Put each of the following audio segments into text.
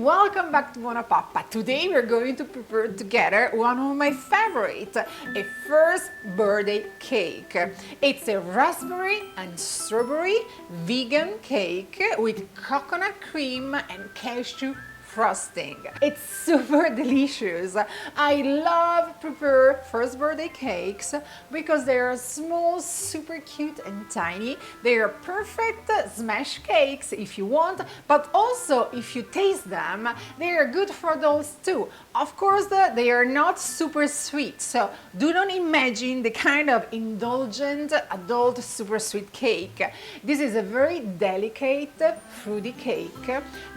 welcome back to BuonaPappa. Today we're going to prepare together one of my favorites, a first birthday cake. It's a raspberry and strawberry vegan cake with coconut cream and cashew frosting. It's super delicious. I love prepare first birthday cakes because they are small, super cute and tiny. They are perfect smash cakes if you want, but also if you taste them, they are good for adults too. Of course, they are not super sweet, so do not imagine the kind of indulgent adult super sweet cake. This is a very delicate fruity cake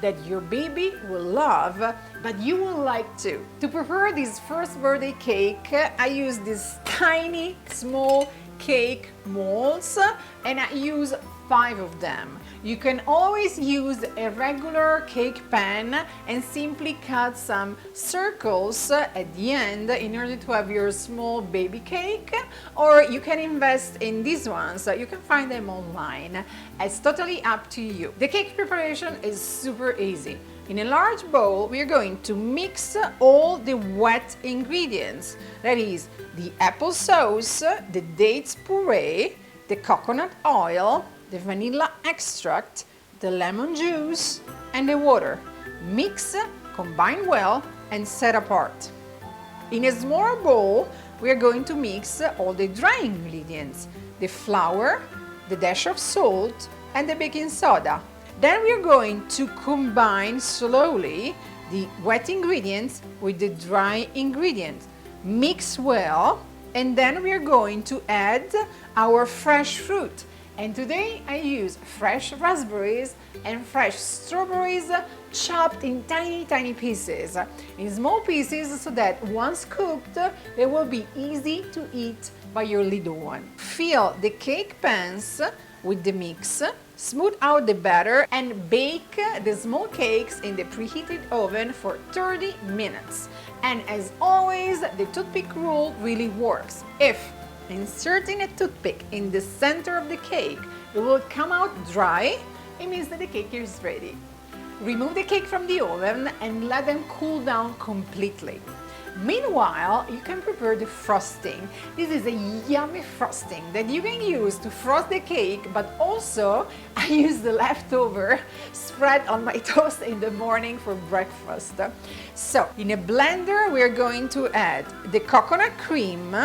that your baby will love, but you will like too. To prepare this first birthday cake, I use these tiny small cake molds and I use 5 of them. You can always use a regular cake pan and simply cut some circles at the end in order to have your small baby cake, or you can invest in these ones. You can find them online. It's totally up to you. The cake preparation is super easy. In a large bowl, we are going to mix all the wet ingredients. That is the applesauce, the dates puree, the coconut oil, the vanilla extract, the lemon juice, and the water. Mix, combine well, and set apart. In a smaller bowl, we are going to mix all the dry ingredients, the flour, the dash of salt, and the baking soda. Then we are going to combine slowly the wet ingredients with the dry ingredients. Mix well, and then we are going to add our fresh fruit. And today I use fresh raspberries and fresh strawberries chopped in tiny pieces, in small pieces, so that once cooked, they will be easy to eat by your little one. Fill the cake pans with the mix, smooth out the batter, and bake the small cakes in the preheated oven for 30 minutes. And as always, the toothpick rule really works. If inserting a toothpick in the center of the cake, it will come out dry, it means that the cake is ready. Remove the cake from the oven and let them cool down completely. Meanwhile, you can prepare the frosting. This is a yummy frosting that you can use to frost the cake, but also I use the leftover spread on my toast in the morning for breakfast. So, in a blender, we're going to add the coconut cream,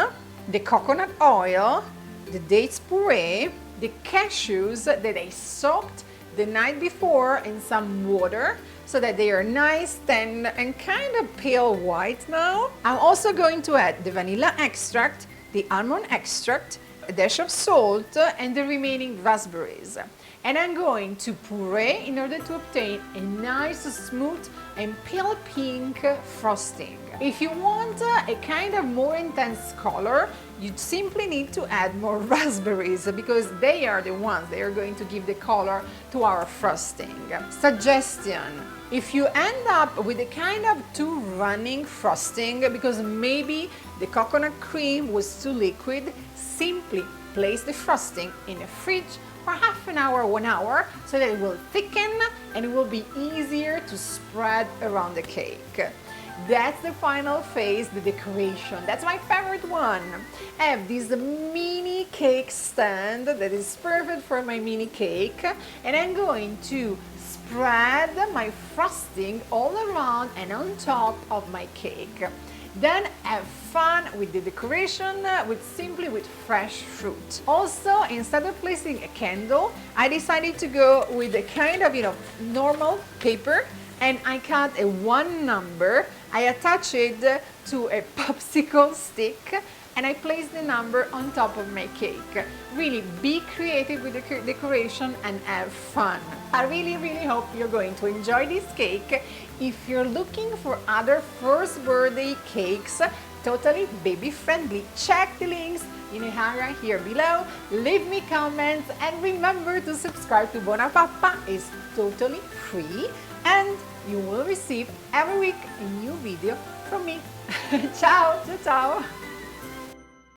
the coconut oil, the dates puree, the cashews that I soaked the night before in some water so that they are nice, tender, and kind of pale white now. I'm also going to add the vanilla extract, the almond extract, a dash of salt, and the remaining raspberries. And I'm going to puree in order to obtain a nice, smooth, and pale pink frosting. If you want a kind of more intense color, you simply need to add more raspberries because they are the ones that are going to give the color to our frosting. Suggestion: if you end up with a kind of too running frosting because maybe the coconut cream was too liquid, simply place the frosting in the fridge for half an hour, 1 hour, so that it will thicken and it will be easier to spread around the cake. That's the final phase, the decoration. That's my favorite one. I have this mini cake stand that is perfect for my mini cake, and I'm going to spread my frosting all around and on top of my cake. Then have fun with the decoration simply with fresh fruit. Also, instead of placing a candle, I decided to go with a kind of normal paper, and I cut a 1 number. I attach it to a popsicle stick and I place the number on top of my cake. Really be creative with the decoration and have fun. I really hope you're going to enjoy this cake. If you're looking for other first birthday cakes, totally baby friendly, check the links in the area here below, leave me comments, and remember to subscribe to BuonaPappa. It's totally free and you will receive every week a new video from me. Ciao, ciao, ciao!